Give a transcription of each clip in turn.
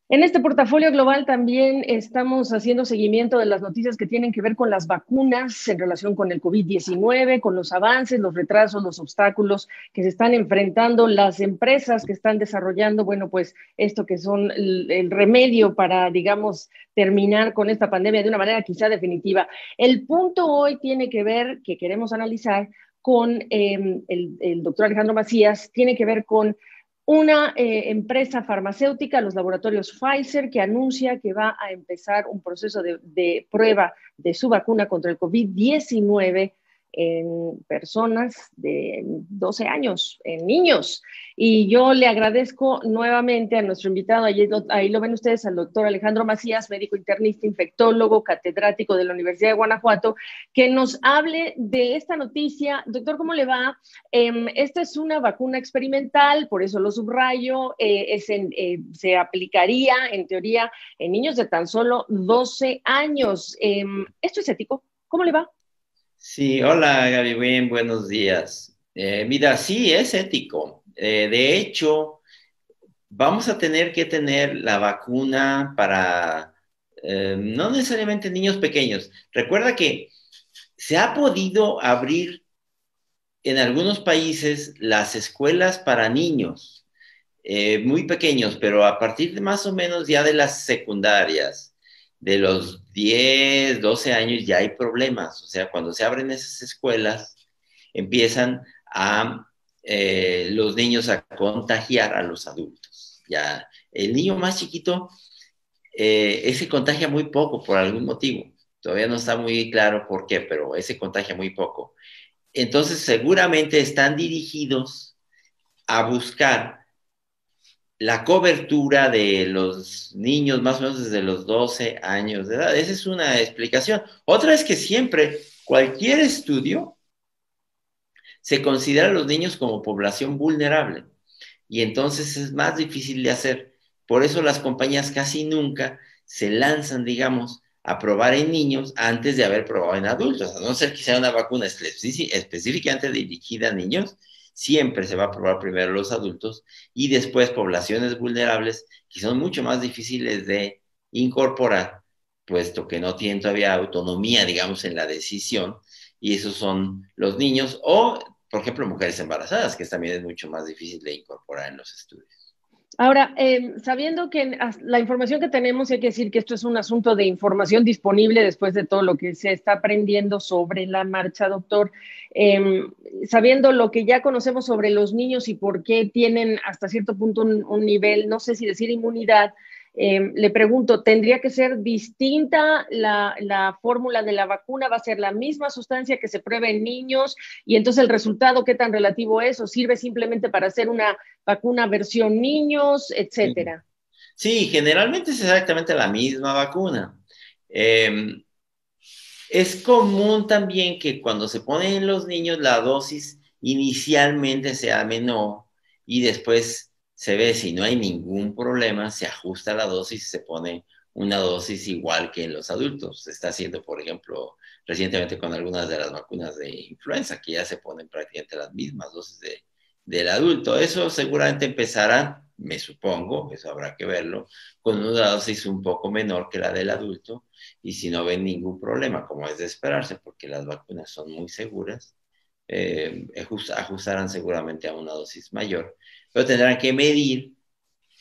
En este portafolio global también estamos haciendo seguimiento de las noticias que tienen que ver con las vacunas en relación con el COVID-19, con los avances, los retrasos, los obstáculos que se están enfrentando las empresas que están desarrollando, bueno, pues esto que son el remedio para, digamos, terminar con esta pandemia de una manera quizá definitiva. El punto hoy tiene que ver, que queremos analizar con el doctor Alejandro Macías, tiene que ver con una empresa farmacéutica, los laboratorios Pfizer, que anuncia que va a empezar un proceso de prueba de su vacuna contra el COVID-19 en personas de 12 años, en niños. Y yo le agradezco nuevamente a nuestro invitado, ahí lo ven ustedes, al doctor Alejandro Macías, médico internista, infectólogo, catedrático de la Universidad de Guanajuato, que nos hable de esta noticia. Doctor, ¿cómo le va? Esta es una vacuna experimental, por eso lo subrayo, se aplicaría en teoría en niños de tan solo 12 años. ¿Esto es ético? ¿Cómo le va? Sí, hola Gaby, bien, buenos días. Mira, sí, es ético. De hecho, vamos a tener que tener la vacuna para no necesariamente niños pequeños. Recuerda que se ha podido abrir en algunos países las escuelas para niños muy pequeños, pero a partir de más o menos ya de las secundarias, de los 10, 12 años ya hay problemas. O sea, cuando se abren esas escuelas, empiezan a los niños a contagiar a los adultos. Ya, el niño más chiquito, ese contagia muy poco por algún motivo. Todavía no está muy claro por qué, pero ese contagia muy poco. Entonces, seguramente están dirigidos a buscar la cobertura de los niños más o menos desde los 12 años de edad. Esa es una explicación. Otra es que siempre, cualquier estudio se considera a los niños como población vulnerable y entonces es más difícil de hacer. Por eso las compañías casi nunca se lanzan, digamos, a probar en niños antes de haber probado en adultos, a no ser que sea una vacuna específicamente dirigida a niños, siempre se va a probar primero los adultos y después poblaciones vulnerables que son mucho más difíciles de incorporar, puesto que no tienen todavía autonomía, digamos, en la decisión, y esos son los niños o por ejemplo, mujeres embarazadas, que también es mucho más difícil de incorporar en los estudios. Ahora, sabiendo que la información que tenemos, hay que decir que esto es un asunto de información disponible después de todo lo que se está aprendiendo sobre la marcha, doctor, eh, sabiendo lo que ya conocemos sobre los niños y por qué tienen hasta cierto punto un nivel, no sé si decir inmunidad, le pregunto, ¿tendría que ser distinta la fórmula de la vacuna? ¿Va a ser la misma sustancia que se prueba en niños? Y entonces el resultado, ¿qué tan relativo es? ¿O sirve simplemente para hacer una vacuna versión niños, Sí, etcétera? sí, generalmente es exactamente la misma vacuna. Eh, es común también que cuando se pone en los niños la dosis inicialmente sea menor y después se ve si no hay ningún problema, se ajusta la dosis y se pone una dosis igual que en los adultos. Se está haciendo, por ejemplo, recientemente con algunas de las vacunas de influenza, que ya se ponen prácticamente las mismas dosis del adulto. Eso seguramente empezará, me supongo, eso habrá que verlo, con una dosis un poco menor que la del adulto y si no ven ningún problema, como es de esperarse, porque las vacunas son muy seguras, ajustarán seguramente a una dosis mayor, pero tendrán que medir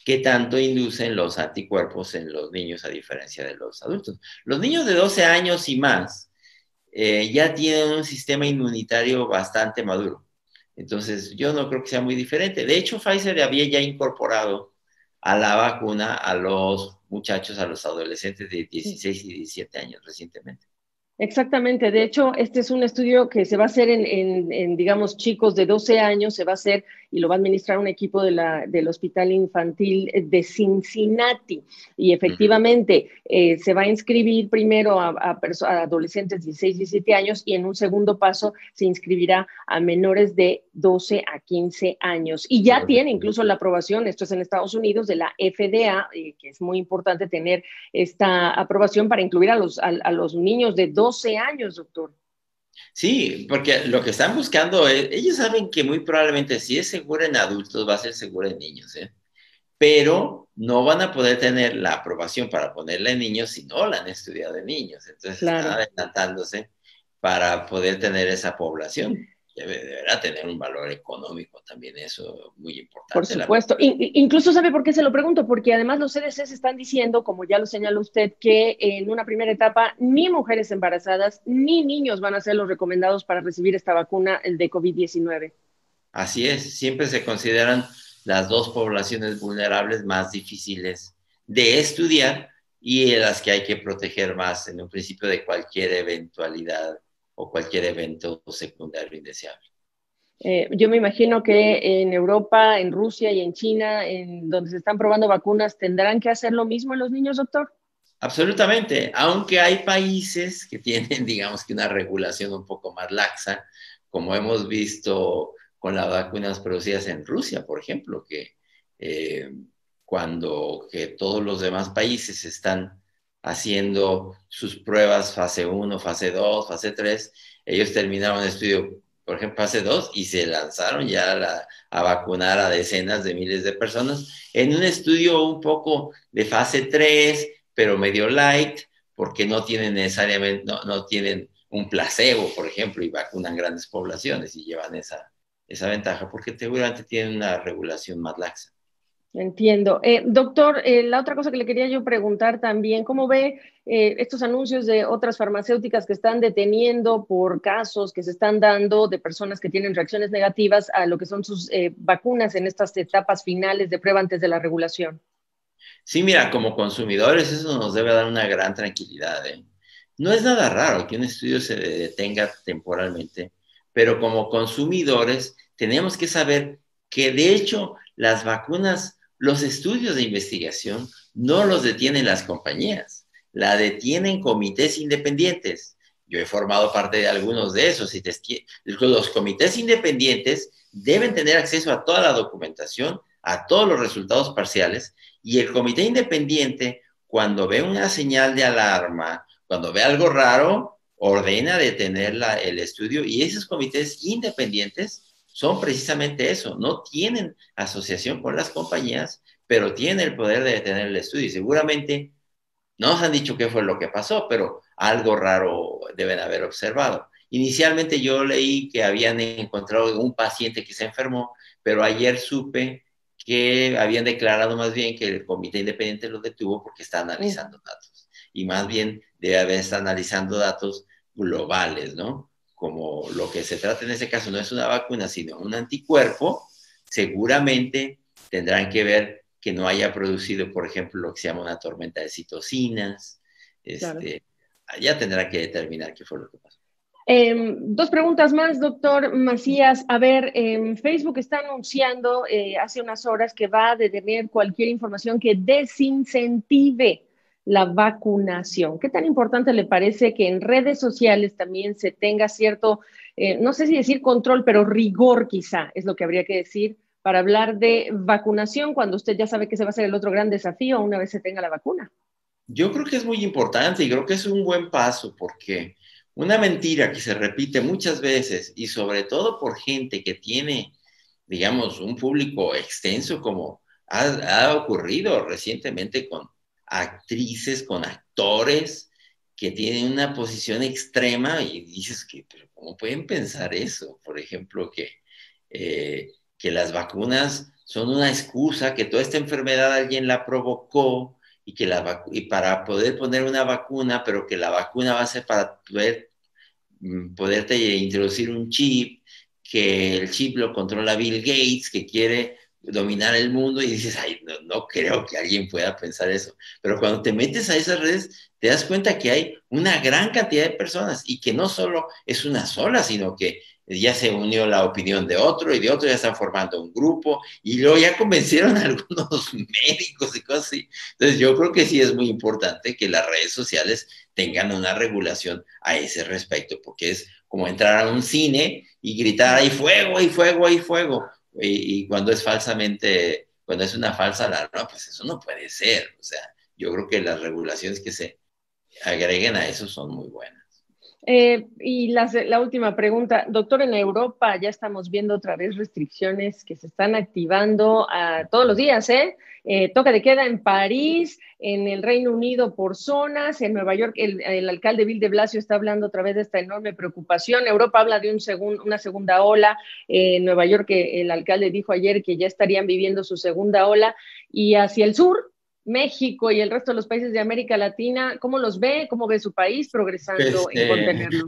qué tanto inducen los anticuerpos en los niños a diferencia de los adultos. Los niños de 12 años y más ya tienen un sistema inmunitario bastante maduro. Entonces, yo no creo que sea muy diferente. De hecho, Pfizer había ya incorporado a la vacuna a los muchachos, a los adolescentes de 16 y 17 años recientemente. Exactamente. De hecho, este es un estudio que se va a hacer digamos, chicos de 12 años, se va a hacer y lo va a administrar un equipo del Hospital Infantil de Cincinnati. Y Uh -huh. efectivamente, se va a inscribir primero a adolescentes de 16, 17 años y en un segundo paso se inscribirá a menores de 12 a 15 años. Y ya tiene Correcto. incluso la aprobación, esto es en Estados Unidos, de la FDA, que es muy importante tener esta aprobación para incluir a los niños de 12 años, doctor. Sí, porque lo que están buscando es, ellos saben que muy probablemente si es segura en adultos va a ser segura en niños, ¿eh? pero no van a poder tener la aprobación para ponerla en niños si no la han estudiado en niños. Entonces están Claro. adelantándose para poder tener esa población. Deberá tener un valor económico también, eso muy Por importante. supuesto. Incluso sabe por qué se lo pregunto, porque además los CDCs están diciendo, como ya lo señaló usted, que en una primera etapa ni mujeres embarazadas ni niños van a ser los recomendados para recibir esta vacuna, el de COVID-19. Así es, siempre se consideran las dos poblaciones vulnerables más difíciles de estudiar y las que hay que proteger más en un principio de cualquier eventualidad o cualquier evento secundario indeseable. Yo me imagino que en Europa, en Rusia y en China, en donde se están probando vacunas, ¿tendrán que hacer lo mismo en los niños, doctor? Absolutamente, aunque hay países que tienen, digamos que una regulación un poco más laxa, como hemos visto con las vacunas producidas en Rusia, por ejemplo, que eh, cuando que todos los demás países están haciendo sus pruebas fase uno, fase 2, fase 3, ellos terminaron el estudio, por ejemplo, fase 2 y se lanzaron ya a vacunar a decenas de miles de personas en un estudio un poco de fase 3 pero medio light, porque no tienen necesariamente, no tienen un placebo, por ejemplo, y vacunan grandes poblaciones y llevan esa ventaja, porque seguramente tienen una regulación más laxa. Entiendo. Doctor, la otra cosa que le quería yo preguntar también, ¿cómo ve estos anuncios de otras farmacéuticas que están deteniendo por casos que se están dando de personas que tienen reacciones negativas a lo que son sus vacunas en estas etapas finales de prueba antes de la regulación? Sí, mira, como consumidores eso nos debe dar una gran tranquilidad, ¿eh? No es nada raro que un estudio se detenga temporalmente, pero como consumidores tenemos que saber que de hecho las vacunas, los estudios de investigación no los detienen las compañías, la detienen comités independientes. Yo he formado parte de algunos de esos y los comités independientes deben tener acceso a toda la documentación, a todos los resultados parciales y el comité independiente, cuando ve una señal de alarma, cuando ve algo raro, ordena detener el estudio y esos comités independientes son precisamente eso, no tienen asociación con las compañías, pero tienen el poder de detener el estudio y seguramente no nos han dicho qué fue lo que pasó, pero algo raro deben haber observado. Inicialmente yo leí que habían encontrado un paciente que se enfermó, pero ayer supe que habían declarado más bien que el comité independiente lo detuvo porque está analizando datos. Y más bien debe haber estado analizando datos globales, ¿no? Como lo que se trata en ese caso no es una vacuna, sino un anticuerpo, seguramente tendrán que ver que no haya producido, por ejemplo, lo que se llama una tormenta de citocinas. Claro. Ya tendrán que determinar qué fue lo que pasó. Dos preguntas más, doctor Macías. A ver, Facebook está anunciando hace unas horas que va a detener cualquier información que desincentive la vacunación. ¿Qué tan importante le parece que en redes sociales también se tenga cierto, no sé si decir control, pero rigor quizá es lo que habría que decir para hablar de vacunación cuando usted ya sabe que ese va a ser el otro gran desafío una vez se tenga la vacuna? Yo creo que es muy importante y creo que es un buen paso porque una mentira que se repite muchas veces y sobre todo por gente que tiene, digamos, un público extenso como ha ocurrido recientemente con actrices, con actores que tienen una posición extrema y dices que, pero ¿cómo pueden pensar eso? Por ejemplo, que las vacunas son una excusa, que toda esta enfermedad alguien la provocó y y para poder poner una vacuna, pero que la vacuna va a ser para poderte introducir un chip, que el chip lo controla Bill Gates, que quiere dominar el mundo y dices, ay, no creo que alguien pueda pensar eso. Pero cuando te metes a esas redes, te das cuenta que hay una gran cantidad de personas y que no solo es una sola, sino que ya se unió la opinión de otro y de otro ya están formando un grupo y luego ya convencieron a algunos médicos y cosas así. Entonces yo creo que sí es muy importante que las redes sociales tengan una regulación a ese respecto, porque es como entrar a un cine y gritar hay fuego, hay fuego, hay fuego. Y cuando es falsamente, cuando es una falsa alarma, pues eso no puede ser. O sea, yo creo que las regulaciones que se agreguen a eso son muy buenas. Y la última pregunta, doctor, en Europa ya estamos viendo otra vez restricciones que se están activando todos los días, ¿eh? Toca de queda en París, en el Reino Unido por zonas, en Nueva York el alcalde Bill de Blasio está hablando otra vez de esta enorme preocupación. Europa habla de una segunda ola. En Nueva York el alcalde dijo ayer que ya estarían viviendo su segunda ola. Y hacia el sur, México y el resto de los países de América Latina, ¿cómo los ve? ¿Cómo ve su país Pues, progresando en contenerlo?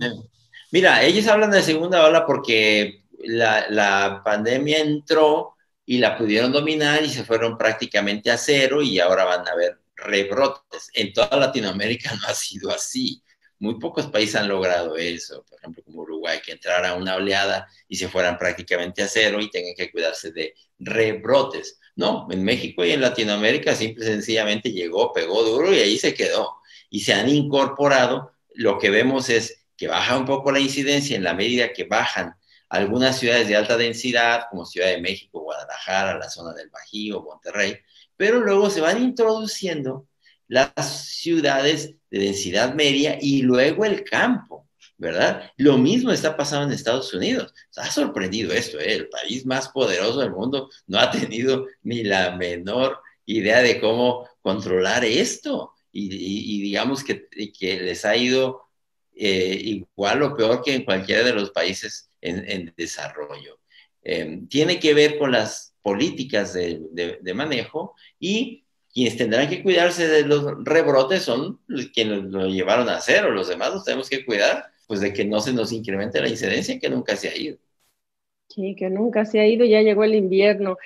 mira, ellos hablan de segunda ola porque la pandemia entró y la pudieron dominar y se fueron prácticamente a cero y ahora van a haber rebrotes. En toda Latinoamérica no ha sido así. Muy pocos países han logrado eso, por ejemplo, como Uruguay, que entrara una oleada y se fueran prácticamente a cero y tengan que cuidarse de rebrotes. No, en México y en Latinoamérica simple y sencillamente llegó, pegó duro y ahí se quedó. Y se han incorporado. Lo que vemos es que baja un poco la incidencia en la medida que bajan algunas ciudades de alta densidad, como Ciudad de México, Guadalajara, la zona del Bajío, Monterrey, pero luego se van introduciendo las ciudades de densidad media y luego el campo, ¿verdad? Lo mismo está pasando en Estados Unidos. Ha sorprendido esto, ¿eh? El país más poderoso del mundo no ha tenido ni la menor idea de cómo controlar esto. Y digamos que les ha ido igual o peor que en cualquiera de los países en desarrollo. Tiene que ver con las políticas de manejo y quienes tendrán que cuidarse de los rebrotes son quienes lo llevaron a hacer, o los demás nos tenemos que cuidar pues de que no se nos incremente la incidencia que nunca se ha ido. Sí, que nunca se ha ido, ya llegó el invierno.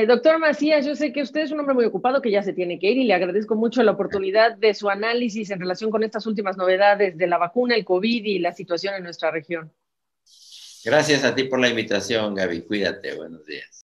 Doctor Macías, yo sé que usted es un hombre muy ocupado que ya se tiene que ir y le agradezco mucho la oportunidad de su análisis en relación con estas últimas novedades de la vacuna, el COVID y la situación en nuestra región. Gracias a ti por la invitación, Gaby. Cuídate. Buenos días.